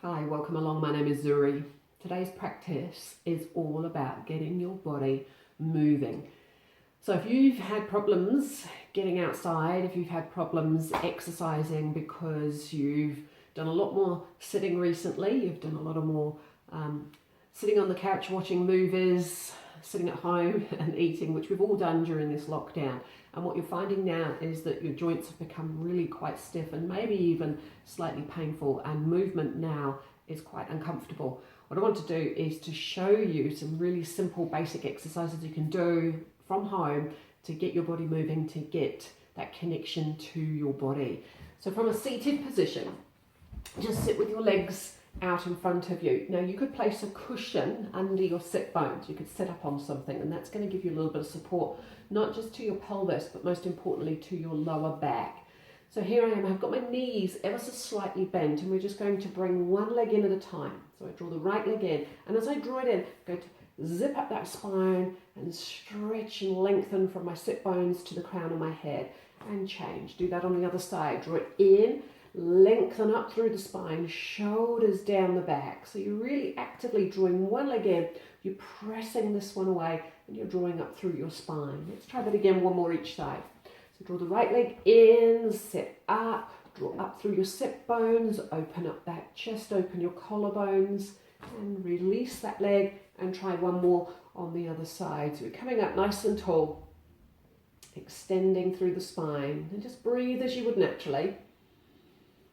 Hi, welcome along. My name is Zuri. Today's practice is all about getting your body moving. So if you've had problems getting outside, if you've had problems exercising because you've done a lot more sitting recently, you've done a lot more sitting on the couch watching movies, sitting at home and eating, which we've all done during this lockdown. And what you're finding now is that your joints have become really quite stiff and maybe even slightly painful, and movement now is quite uncomfortable. What I want to do is to show you some really simple basic exercises you can do from home to get your body moving, to get that connection to your body. So from a seated position, just sit with your legs out in front of you. Now you could place a cushion under your sit bones. You could sit up on something, and that's going to give you a little bit of support, not just to your pelvis, but most importantly to your lower back. So here I am, I've got my knees ever so slightly bent, and we're just going to bring one leg in at a time. So I draw the right leg in, and as I draw it in, I'm going to zip up that spine and stretch and lengthen from my sit bones to the crown of my head, and change. Do that on the other side. Draw it in, lengthen up through the spine, shoulders down the back. So you're really actively drawing one leg in, you're pressing this one away, and you're drawing up through your spine. Let's try that again, one more each side. So draw the right leg in, sit up, draw up through your sit bones, open up that chest, open your collarbones, and release that leg, and try one more on the other side. So we're coming up nice and tall, extending through the spine, and just breathe as you would naturally.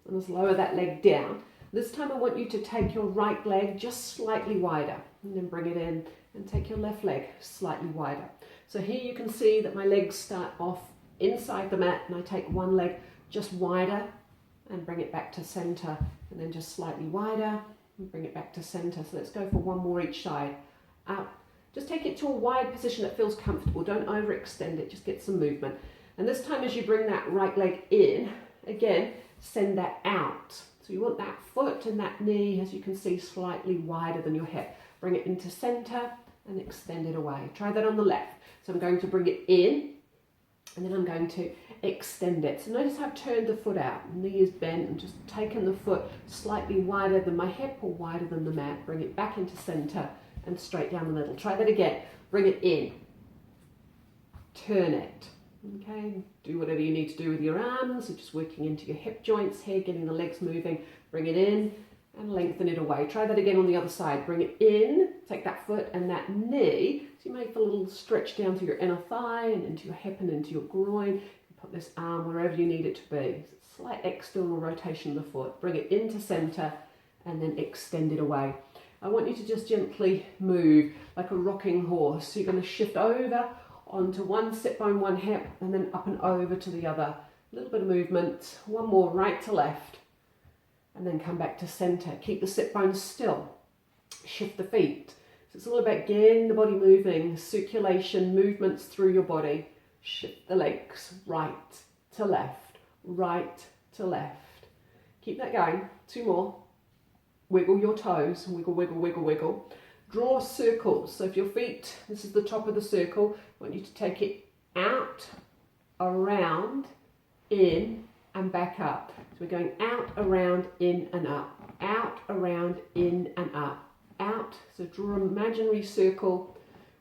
And just lower that leg down. This time I want you to take your right leg just slightly wider, and then bring it in and take your left leg slightly wider. So here you can see that my legs start off inside the mat, and I take one leg just wider and bring it back to center, and then just slightly wider and bring it back to center. So let's go for one more each side. Up. Just take it to a wide position that feels comfortable. Don't overextend it, just get some movement. And this time as you bring that right leg in, again, send that out. So you want that foot and that knee, as you can see, slightly wider than your hip. Bring it into center and extend it away. Try that on the left. So I'm going to bring it in, and then I'm going to extend it. So notice how I've turned the foot out. Knee is bent, and just taken the foot slightly wider than my hip or wider than the mat. Bring it back into center and straight down the middle. Try that again. Bring it in. Turn it. Okay, do whatever you need to do with your arms. So just working into your hip joints here, getting the legs moving. Bring it in and lengthen it away. Try that again on the other side. Bring it in, take that foot and that knee. So you make a little stretch down through your inner thigh and into your hip and into your groin. Put this arm wherever you need it to be. Slight external rotation of the foot. Bring it into center and then extend it away. I want you to just gently move like a rocking horse. So you're going to shift over onto one sit bone, one hip, and then up and over to the other. A little bit of movement. One more, right to left, and then come back to center. Keep the sit bones still. Shift the feet. So it's all about getting the body moving, circulation, movements through your body. Shift the legs, right to left, right to left. Keep that going. Two more. Wiggle your toes, wiggle, wiggle, wiggle, wiggle. Draw circles. So if your feet, this is the top of the circle, I want you to take it out, around, in, and back up. So we're going out, around, in, and up. Out, around, in, and up. Out. So draw an imaginary circle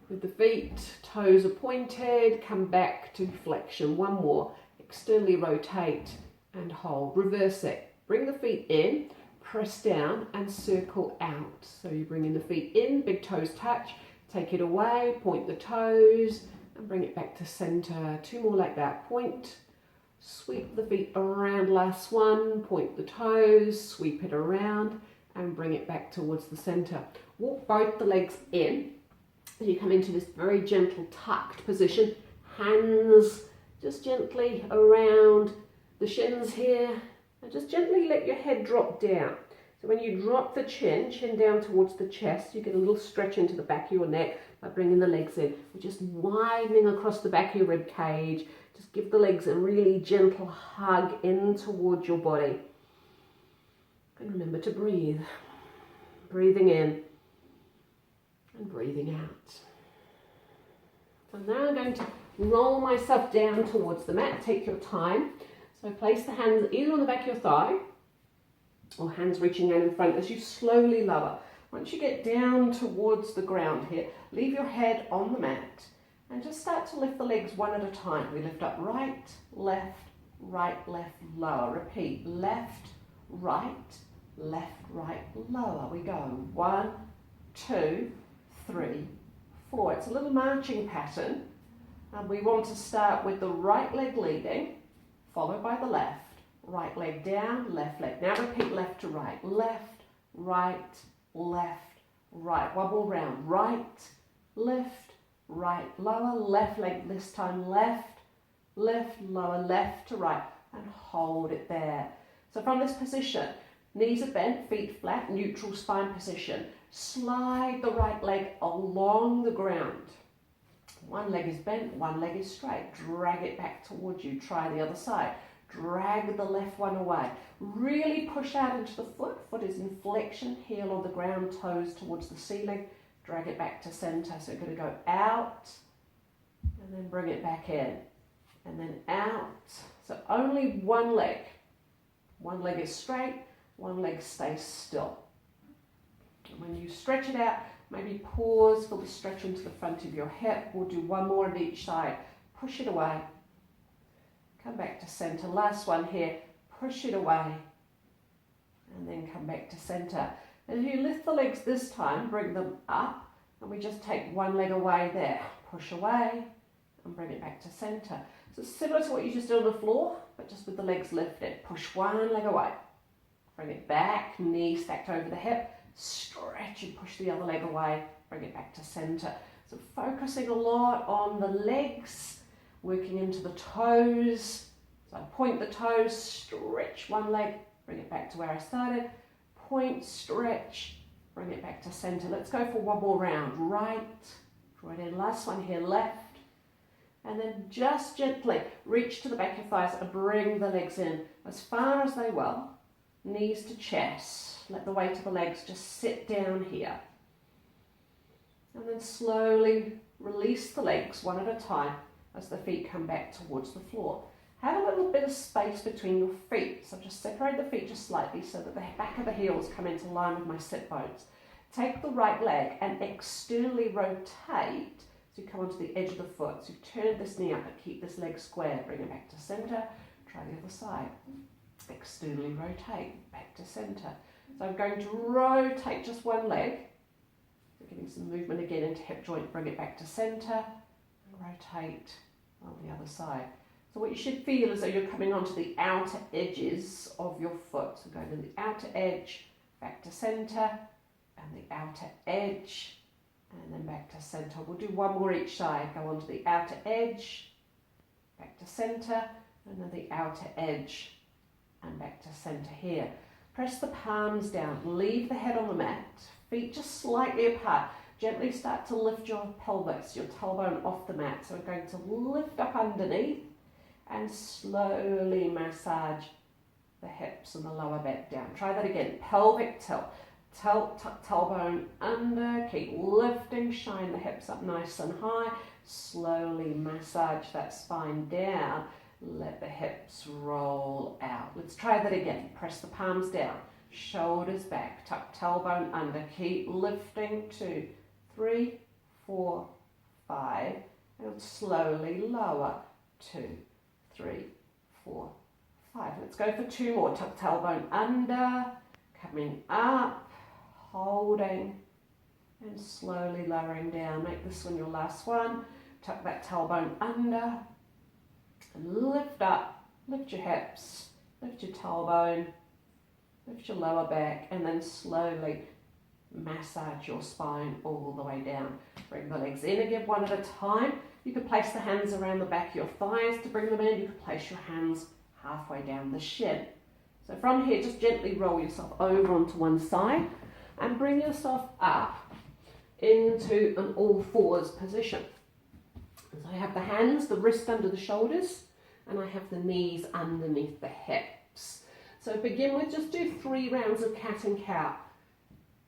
with the feet, toes are pointed, come back to flexion. One more. Externally rotate and hold. Reverse it. Bring the feet in. Press down and circle out. So you bring in the feet in, big toes touch, take it away, point the toes and bring it back to center. Two more like that. Point, sweep the feet around, last one, point the toes, sweep it around and bring it back towards the center. Walk both the legs in as you come into this very gentle tucked position. Hands just gently around the shins here. And just gently let your head drop down. So when you drop the chin down towards the chest, you get a little stretch into the back of your neck by bringing the legs in. We're just widening across the back of your rib cage. Just give the legs a really gentle hug in towards your body. And remember to breathe. Breathing in and breathing out. So now I'm going to roll myself down towards the mat. Take your time. So place the hands either on the back of your thigh or hands reaching out in front as you slowly lower. Once you get down towards the ground here, leave your head on the mat and just start to lift the legs one at a time. We lift up right, left, lower. Repeat, left, right, lower. We go 1, 2, 3, 4. It's a little marching pattern, and we want to start with the right leg leading, followed by the left. Right leg down, left leg. Now repeat left to right. Left, right, left, right. One more round. Right, left, right, lower. Left leg this time. Left, lower, left to right. And hold it there. So from this position, knees are bent, feet flat, neutral spine position. Slide the right leg along the ground. One leg is bent, one leg is straight. Drag it back towards you. Try the other side. Drag the left one away. Really push out into the foot. Foot is in flexion, heel on the ground, toes towards the ceiling. Drag it back to center. So you're going to go out and then bring it back in. And then out. So only one leg. One leg is straight, one leg stays still. And when you stretch it out, maybe pause for the stretch into the front of your hip. We'll do one more on each side. Push it away. Come back to center. Last one here. Push it away. And then come back to center. And if you lift the legs this time, bring them up. And we just take one leg away there. Push away and bring it back to center. So it's similar to what you just did on the floor, but just with the legs lifted. Push one leg away. Bring it back. Knee stacked over the hip. Stretch and push the other leg away. Bring it back to center. So focusing a lot on the legs. Working into the toes. So I point the toes, stretch one leg, bring it back to where I started. Point, stretch, bring it back to center. Let's go for one more round. Right, draw it in. Last one here, left. And then just gently reach to the back of your thighs and bring the legs in as far as they will. Knees to chest. Let the weight of the legs just sit down here. And then slowly release the legs one at a time as the feet come back towards the floor. Have a little bit of space between your feet. So just separate the feet just slightly so that the back of the heels come into line with my sit bones. Take the right leg and externally rotate so you come onto the edge of the foot. So you turn this knee up but keep this leg square. Bring it back to center. Try the other side. Externally rotate. Back to center. So I'm going to rotate just one leg. So getting some movement again into hip joint. Bring it back to center. Rotate on the other side. So what you should feel is though you're coming onto the outer edges of your foot. So going to the outer edge, back to center, and the outer edge, and then back to center. We'll do one more each side. Go onto the outer edge, back to center, and then the outer edge, and back to center here. Press the palms down. Leave the head on the mat. Feet just slightly apart. Gently start to lift your pelvis, your tailbone off the mat. So we're going to lift up underneath and slowly massage the hips and the lower back down. Try that again. Pelvic tilt. Tuck tailbone under. Keep lifting. Shine the hips up nice and high. Slowly massage that spine down. Let the hips roll out. Let's try that again. Press the palms down. Shoulders back. Tuck tailbone under. Keep lifting. 2, 3, 4, 5, and slowly lower. 2, 3, 4, 5. Let's go for 2 more. Tuck tailbone under, coming up, holding, and slowly lowering down. Make this one your last one. Tuck that tailbone under, and lift up. Lift your hips, lift your tailbone, lift your lower back, and then slowly massage your spine all the way down. Bring the legs in again one at a time. You could place the hands around the back of your thighs to bring them in. You could place your hands halfway down the shin. So from here, just gently roll yourself over onto one side and bring yourself up into an all fours position. So I have the hands, the wrist under the shoulders, and I have the knees underneath the hips. So begin with, just do 3 rounds of cat and cow.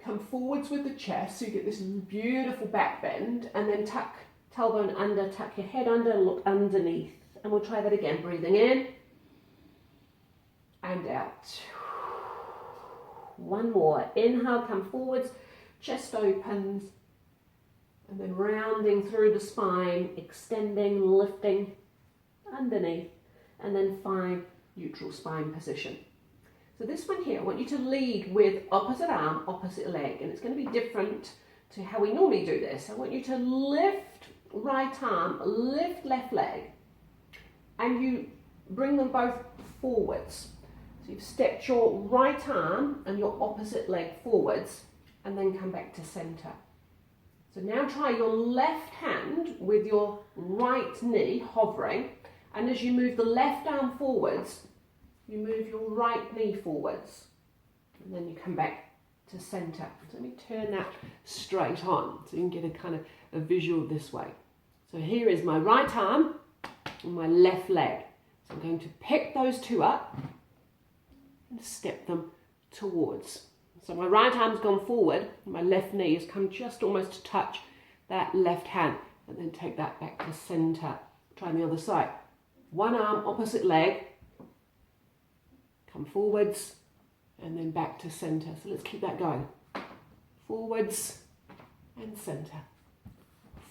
Come forwards with the chest so you get this beautiful back bend, and then tuck tailbone under, tuck your head under, look underneath. And we'll try that again. Breathing in and out. One more. Inhale, come forwards, chest opens, and then rounding through the spine, extending, lifting underneath, and then find neutral spine position. So this one here, I want you to lead with opposite arm, opposite leg, and it's going to be different to how we normally do this. I want you to lift right arm, lift left leg, and you bring them both forwards. So you've stepped your right arm and your opposite leg forwards, and then come back to center. So now try your left hand with your right knee hovering, and as you move the left arm forwards, you move your right knee forwards, and then you come back to center. So let me turn that straight on so you can get a kind of a visual this way. So here is my right arm and my left leg. So I'm going to pick those two up and step them towards. So my right arm's gone forward, my left knee has come just almost to touch that left hand, and then take that back to center. Try the other side. One arm, opposite leg, come forwards, and then back to center. So let's keep that going. Forwards and center.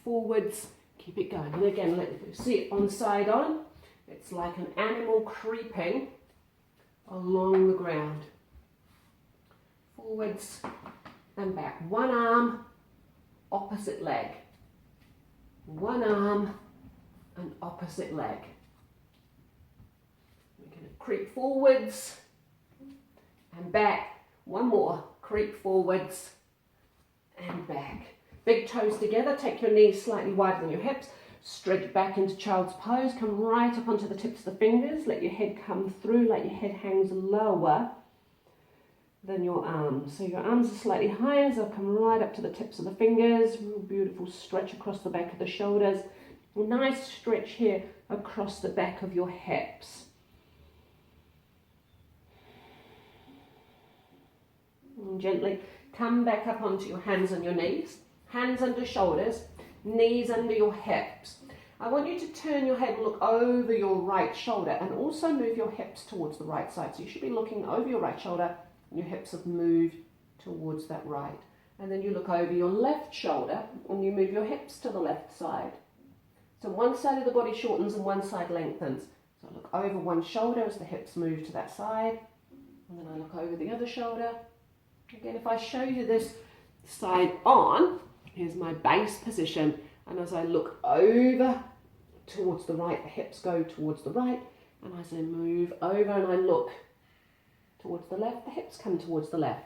Forwards, keep it going. And again, let you see it on side on. It's like an animal creeping along the ground. Forwards and back. One arm, opposite leg. One arm and opposite leg. We're going to creep forwards and back. One more. Creep forwards and back. Big toes together. Take your knees slightly wider than your hips. Stretch back into child's pose. Come right up onto the tips of the fingers. Let your head come through like your head hangs lower than your arms. So your arms are slightly higher, so come right up to the tips of the fingers. Real beautiful stretch across the back of the shoulders. A nice stretch here across the back of your hips. And gently come back up onto your hands and your knees. Hands under shoulders, knees under your hips. I want you to turn your head and look over your right shoulder, and also move your hips towards the right side. So you should be looking over your right shoulder, and your hips have moved towards that right. And then you look over your left shoulder, and you move your hips to the left side. So one side of the body shortens and one side lengthens. So I look over one shoulder as the hips move to that side, and then I look over the other shoulder. Again, if I show you this side on, here's my base position, and as I look over towards the right, the hips go towards the right, and as I move over and I look towards the left, the hips come towards the left.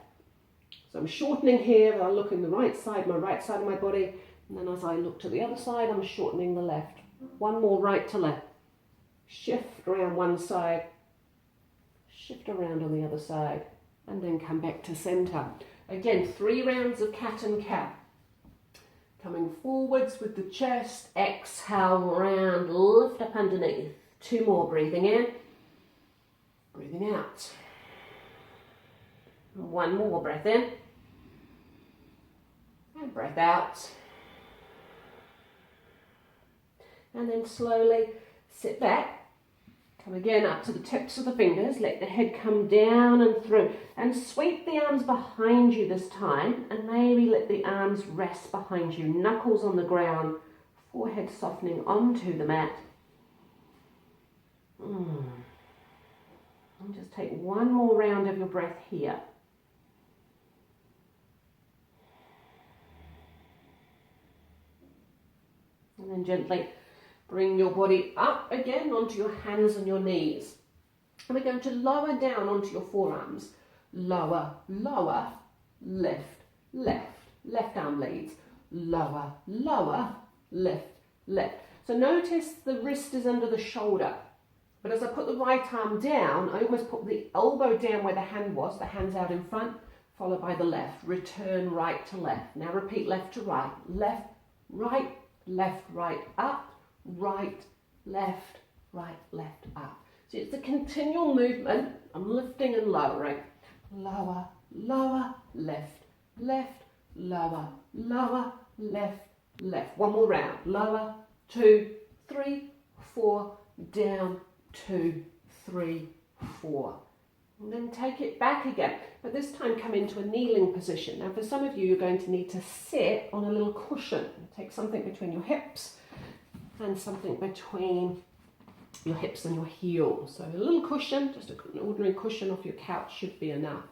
So I'm shortening here, but I look in the right side of my body, and then as I look to the other side, I'm shortening the left. One more right to left. Shift around one side, shift around on the other side, and then come back to center. Again, 3 rounds of cat and cow. Coming forwards with the chest, exhale, round, lift up underneath. 2 more, breathing in, breathing out. 1 more, breath in, and breath out. And then slowly sit back. Come again up to the tips of the fingers, let the head come down and through, and sweep the arms behind you this time, and maybe let the arms rest behind you, knuckles on the ground, forehead softening onto the mat. And just take 1 more round of your breath here. And then gently bring your body up again onto your hands and your knees. And we're going to lower down onto your forearms. Lower, lower, lift, left. Left arm leads. Lower, lower, lift, left. So notice the wrist is under the shoulder. But as I put the right arm down, I almost put the elbow down where the hand was, the hand's out in front, followed by the left. Return right to left. Now repeat left to right. Left, right, up. Right, left, up. So it's a continual movement. I'm lifting and lowering. Lower, lower, left, lower, lower, left. 1 more round. Lower, 2, 3, 4, down, 2, 3, 4. And then take it back again, but this time come into a kneeling position. Now for some of you, you're going to need to sit on a little cushion. Take something between your hips and something between your hips and your heels. So a little cushion, just an ordinary cushion off your couch should be enough.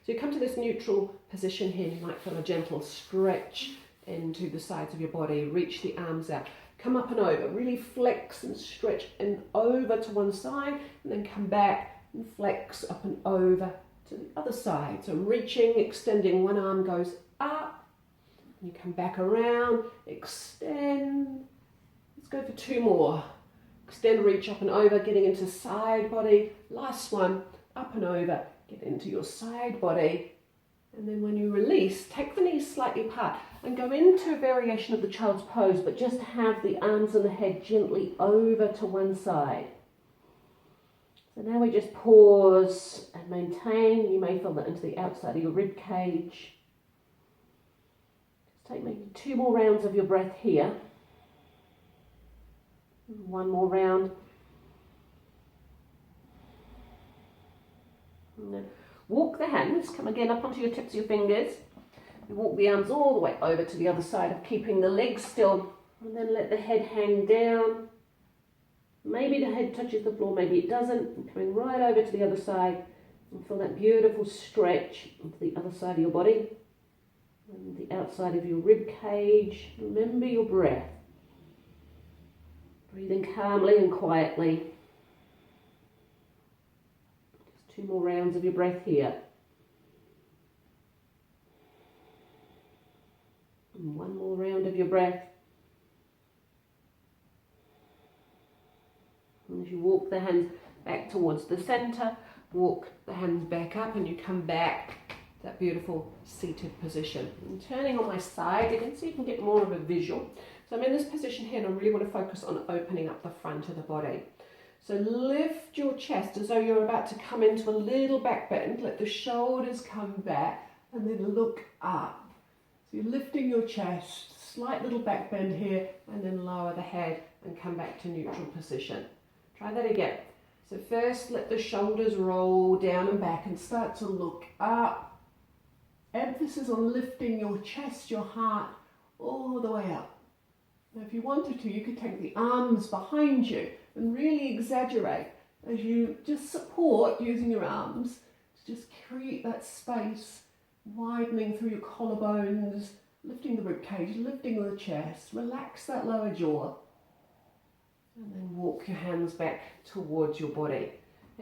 So you come to this neutral position here, you might feel a gentle stretch into the sides of your body, reach the arms out, come up and over, really flex and stretch and over to one side, and then come back and flex up and over to the other side. So reaching, extending, one arm goes up, and you come back around, extend. Let's go for 2 more. Extend, reach up and over, getting into side body. Last one, up and over, get into your side body. And then when you release, take the knees slightly apart and go into a variation of the child's pose, but just have the arms and the head gently over to one side. So now we just pause and maintain. You may feel that into the outside of your rib cage. Just take maybe 2 more rounds of your breath here. 1 more round. And then walk the hands, come again up onto your tips of your fingers. You walk the arms all the way over to the other side of keeping the legs still. And then let the head hang down. Maybe the head touches the floor, maybe it doesn't. And coming right over to the other side. And feel that beautiful stretch onto the other side of your body. And the outside of your rib cage. Remember your breath. Breathing calmly and quietly. Just 2 more rounds of your breath here. And 1 more round of your breath. And as you walk the hands back towards the center, walk the hands back up and you come back to that beautiful seated position. And turning on my side again so you can get more of a visual. So I'm in this position here and I really want to focus on opening up the front of the body. So lift your chest as though you're about to come into a little back bend. Let the shoulders come back and then look up. So you're lifting your chest, slight little back bend here, and then lower the head and come back to neutral position. Try that again. So first let the shoulders roll down and back and start to look up. Emphasis on lifting your chest, your heart, all the way up. Now if you wanted to, you could take the arms behind you and really exaggerate as you just support using your arms to just create that space, widening through your collarbones, lifting the ribcage, lifting the chest, relax that lower jaw, and then walk your hands back towards your body.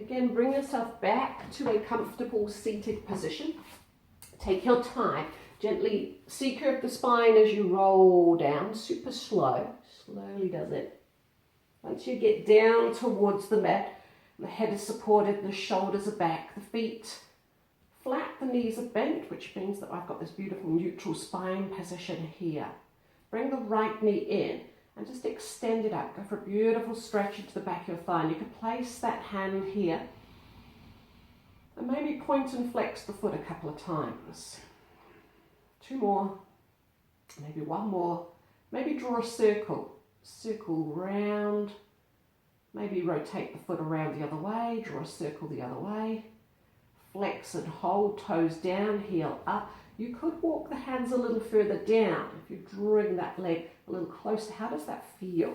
Again, bring yourself back to a comfortable seated position. Take your time. Gently C-curve the spine as you roll down, super slow. Slowly does it. Once you get down towards the mat, the head is supported, the shoulders are back, the feet flat, the knees are bent, which means that I've got this beautiful neutral spine position here. Bring the right knee in and just extend it up. Go for a beautiful stretch into the back of your thigh. And you can place that hand here and maybe point and flex the foot a couple of times. 2 more, maybe 1 more, maybe draw a circle round, maybe rotate the foot around the other way, draw a circle the other way, flex and hold, toes down, heel up. You could walk the hands a little further down if you're drawing that leg a little closer. How does that feel?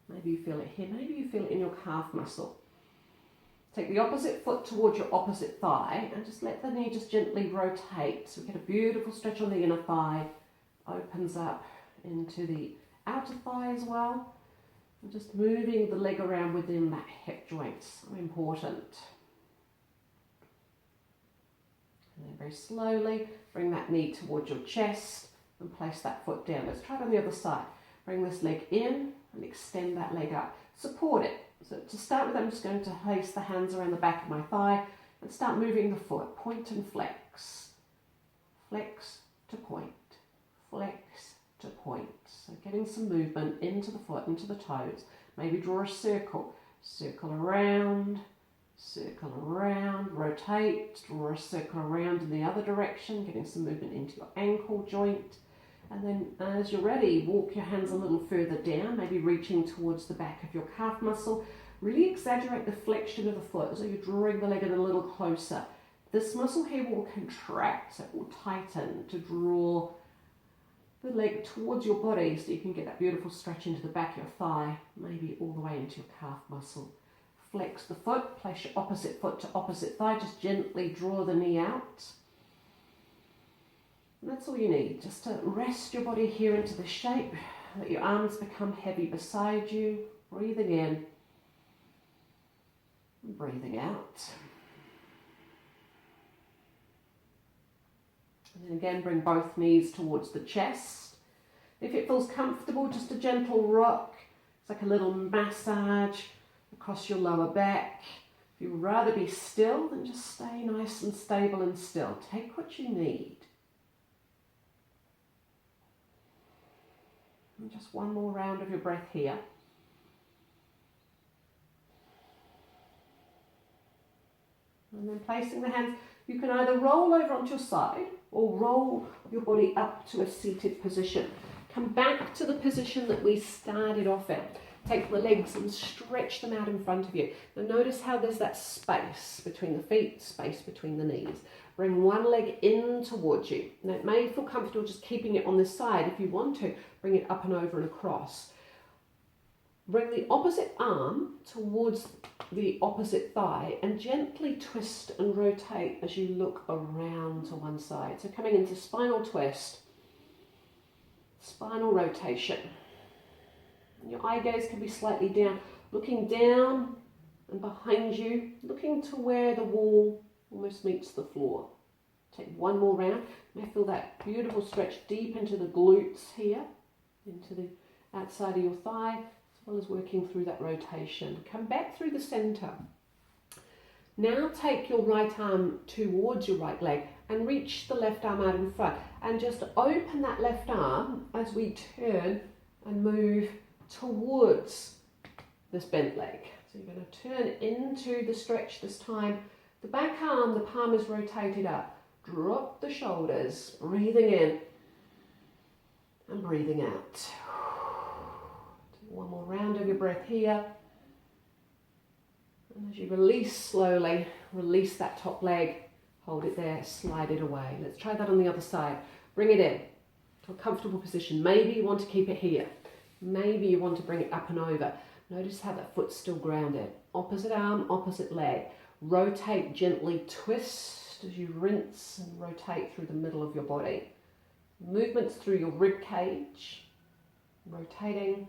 Maybe you feel it here, maybe you feel it in your calf muscle. Take the opposite foot towards your opposite thigh and just let the knee just gently rotate. So we get a beautiful stretch on the inner thigh, opens up into the outer thigh as well. And just moving the leg around within that hip joint, so important. And then very slowly bring that knee towards your chest and place that foot down. Let's try it on the other side. Bring this leg in and extend that leg up. Support it. So to start with, I'm just going to place the hands around the back of my thigh and start moving the foot. Point and flex. Flex to point. Flex to point. So getting some movement into the foot, into the toes. Maybe draw a circle. Circle around, rotate, draw a circle around in the other direction, getting some movement into your ankle joint. And then as you're ready, walk your hands a little further down, maybe reaching towards the back of your calf muscle. Really exaggerate the flexion of the foot, so you're drawing the leg in a little closer. This muscle here will contract, so it will tighten to draw the leg towards your body so you can get that beautiful stretch into the back of your thigh, maybe all the way into your calf muscle. Flex the foot, place your opposite foot to opposite thigh, just gently draw the knee out. And that's all you need, just to rest your body here into the shape, let your arms become heavy beside you, breathing in and breathing out. And then again, bring both knees towards the chest. If it feels comfortable, just a gentle rock. It's like a little massage across your lower back. If you'd rather be still, then just stay nice and stable and still. Take what you need. And just one more round of your breath here. And then placing the hands, you can either roll over onto your side or roll your body up to a seated position. Come back to the position that we started off at. Take the legs and stretch them out in front of you. Now notice how there's that space between the feet, space between the knees. Bring one leg in towards you. Now it may feel comfortable just keeping it on this side. If you want to, bring it up and over and across. Bring the opposite arm towards the opposite thigh and gently twist and rotate as you look around to one side. So coming into spinal twist, spinal rotation. Your eye gaze can be slightly down, looking down and behind you, looking to where the wall almost meets the floor. Take one more round. You may feel that beautiful stretch deep into the glutes here, into the outside of your thigh, as well as working through that rotation. Come back through the center. Now take your right arm towards your right leg and reach the left arm out in front. And just open that left arm as we turn and move towards this bent leg. So you're going to turn into the stretch this time. The back arm, the palm is rotated up. Drop the shoulders, breathing in and breathing out. One more round of your breath here. And as you release slowly, release that top leg. Hold it there, slide it away. Let's try that on the other side. Bring it in to a comfortable position. Maybe you want to keep it here. Maybe you want to bring it up and over. Notice how that foot's still grounded. Opposite arm, opposite leg. Rotate, gently twist as you rinse and rotate through the middle of your body. Movements through your rib cage. Rotating.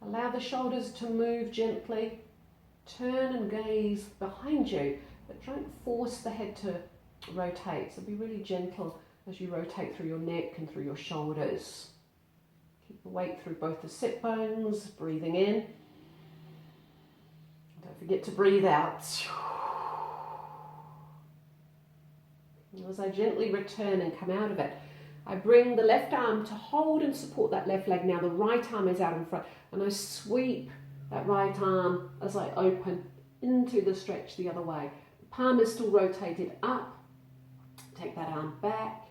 Allow the shoulders to move gently. Turn and gaze behind you, but don't force the head to rotate. So be really gentle as you rotate through your neck and through your shoulders. Keep the weight through both the sit bones, breathing in. Don't forget to breathe out. And as I gently return and come out of it, I bring the left arm to hold and support that left leg. Now the right arm is out in front, and I sweep that right arm as I open into the stretch the other way. The palm is still rotated up. Take that arm back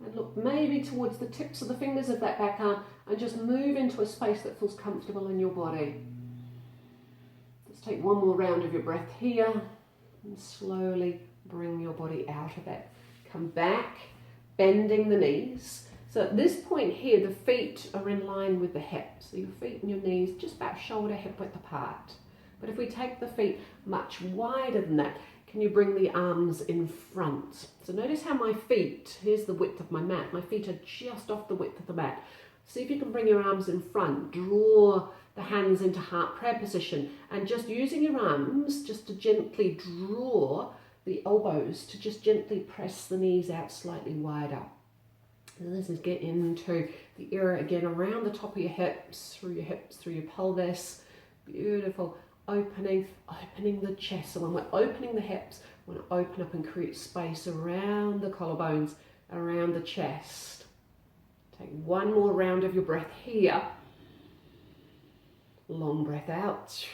and look maybe towards the tips of the fingers of that back arm and just move into a space that feels comfortable in your body. Just take one more round of your breath here and slowly bring your body out of it. Come back, bending the knees. So at this point here, the feet are in line with the hips. So your feet and your knees just about shoulder hip width apart. But if we take the feet much wider than that, can you bring the arms in front? So notice how my feet, here's the width of my mat, my feet are just off the width of the mat. See if you can bring your arms in front, draw the hands into heart prayer position, and just using your arms just to gently draw the elbows to just gently press the knees out slightly wider. And this is get into the area again around the top of your hips, through your pelvis. Beautiful. Opening the chest. So when we're opening the hips, we want to open up and create space around the collarbones, around the chest. Take one more round of your breath here. Long breath out.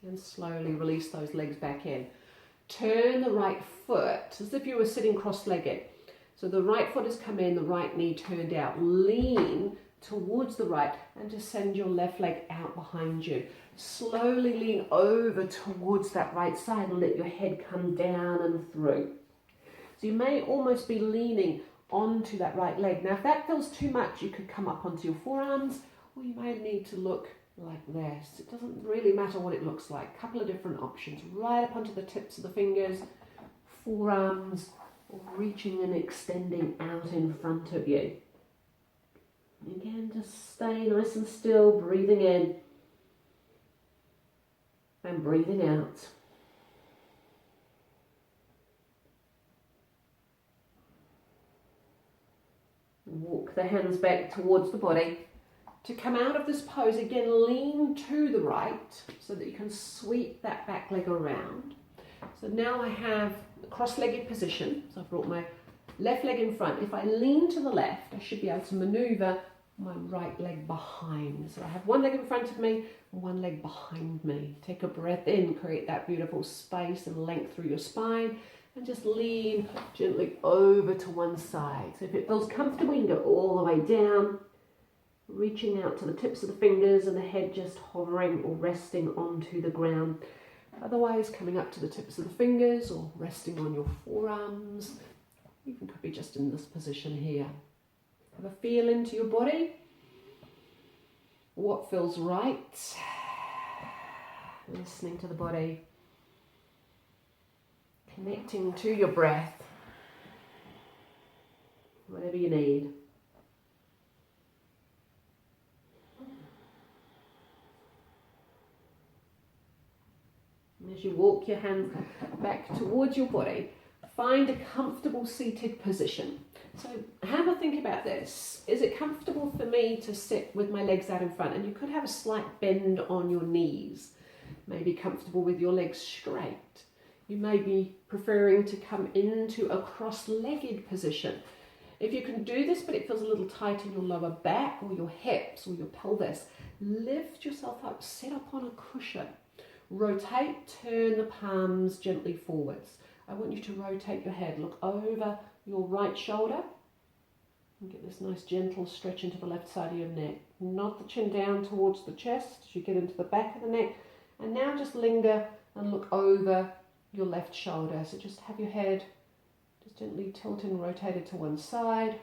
And slowly release those legs back in. Turn the right foot as if you were sitting cross-legged. So the right foot has come in, the right knee turned out. Lean towards the right, and just send your left leg out behind you. Slowly lean over towards that right side and let your head come down and through. So you may almost be leaning onto that right leg. Now if that feels too much, you could come up onto your forearms, or you may need to look like this. It doesn't really matter what it looks like. A couple of different options. Right up onto the tips of the fingers, forearms, or reaching and extending out in front of you. Again, just stay nice and still, breathing in and breathing out. Walk the hands back towards the body. To come out of this pose, again, lean to the right so that you can sweep that back leg around. So now I have the cross-legged position. So I've brought my left leg in front. If I lean to the left, I should be able to maneuver my right leg behind. So I have one leg in front of me and one leg behind me. Take a breath in, create that beautiful space and length through your spine, and just lean gently over to one side. So if it feels comfortable, you can go all the way down, reaching out to the tips of the fingers and the head just hovering or resting onto the ground. Otherwise, coming up to the tips of the fingers or resting on your forearms. Even could be just in this position here. Have a feel into your body. What feels right? Listening to the body. Connecting to your breath. Whatever you need. And as you walk your hands back towards your body, find a comfortable seated position. So have a think about this. Is it comfortable for me to sit with my legs out in front? And you could have a slight bend on your knees. Maybe comfortable with your legs straight. You may be preferring to come into a cross-legged position. If you can do this, but it feels a little tight in your lower back or your hips or your pelvis, lift yourself up, sit up on a cushion. Rotate, turn the palms gently forwards. I want you to rotate your head, look over your right shoulder and get this nice gentle stretch into the left side of your neck. Nod the chin down towards the chest as you get into the back of the neck, and now just linger and look over your left shoulder. So just have your head just gently tilted and rotated to one side.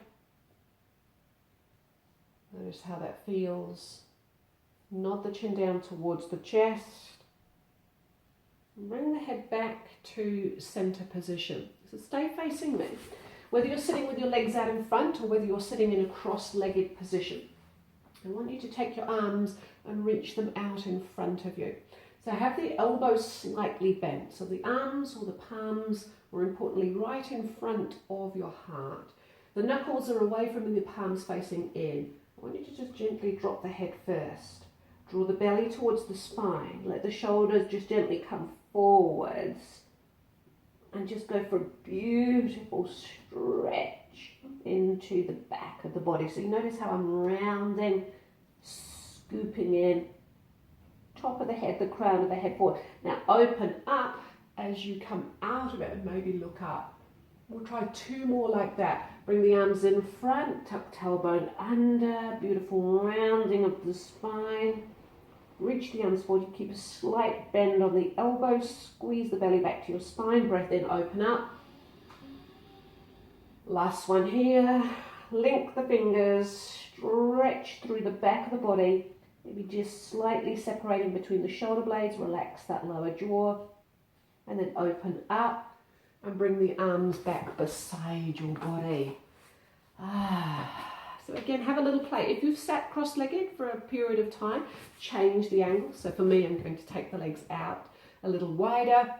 Notice how that feels. Nod the chin down towards the chest. Bring the head back to center position. So stay facing me. Whether you're sitting with your legs out in front or whether you're sitting in a cross-legged position, I want you to take your arms and reach them out in front of you. So have the elbows slightly bent. So the arms or the palms, more importantly, right in front of your heart. The knuckles are away from the palms facing in. I want you to just gently drop the head first. Draw the belly towards the spine. Let the shoulders just gently come forwards. And just go for a beautiful stretch into the back of the body. So you notice how I'm rounding, scooping in. Top of the head, the crown of the head forward. Now open up as you come out of it and maybe look up. We'll try two more like that. Bring the arms in front, tuck tailbone under, beautiful rounding of the spine. Reach the arms forward, you keep a slight bend on the elbows, squeeze the belly back to your spine, breath in, open up. Last one here, link the fingers, stretch through the back of the body, maybe just slightly separating between the shoulder blades, relax that lower jaw, and then open up and bring the arms back beside your body. So again, have a little play. If you've sat cross-legged for a period of time, change the angle. So for me, I'm going to take the legs out a little wider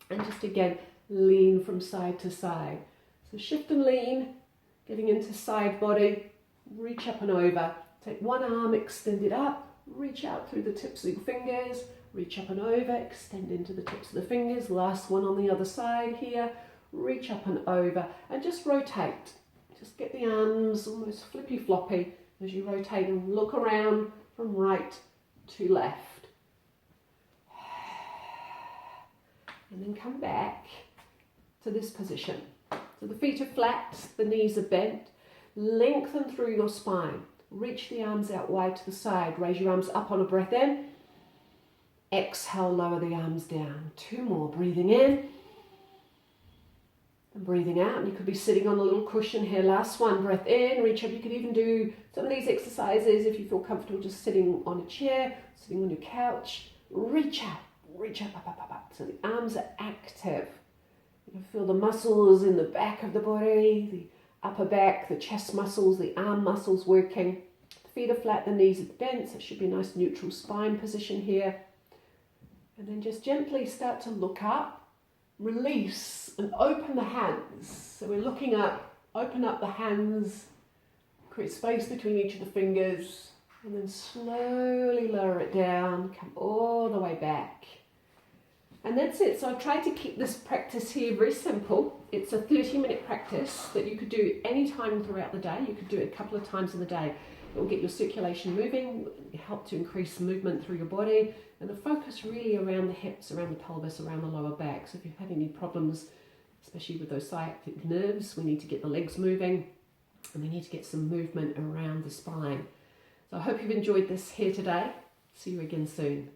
and just again, lean from side to side. So shift and lean, getting into side body, reach up and over. Take one arm, extend it up, reach out through the tips of your fingers, reach up and over, extend into the tips of the fingers. Last one on the other side here, reach up and over and just rotate. Just get the arms almost flippy floppy as you rotate and look around from right to left. And then come back to this position. So the feet are flat, the knees are bent. Lengthen through your spine. Reach the arms out wide to the side. Raise your arms up on a breath in. Exhale, lower the arms down. 2 more. Breathing in and breathing out. And you could be sitting on a little cushion here. Last one. Breath in, reach up. You could even do some of these exercises if you feel comfortable just sitting on a chair, sitting on your couch. Reach out. Reach up, up, up, up, up. So the arms are active. You can feel the muscles in the back of the body, the upper back, the chest muscles, the arm muscles working. The feet are flat, the knees are bent, so it should be a nice neutral spine position here. And then just gently start to look up, release and open the hands. So we're looking up, open up the hands, create space between each of the fingers, and then slowly lower it down, come all the way back. And that's it. So I've tried to keep this practice here very simple. It's a 30-minute practice that you could do any time throughout the day. You could do it a couple of times in the day. It will get your circulation moving, help to increase movement through your body, and the focus really around the hips, around the pelvis, around the lower back. So if you've had any problems, especially with those sciatic nerves, we need to get the legs moving, and we need to get some movement around the spine. So I hope you've enjoyed this here today. See you again soon.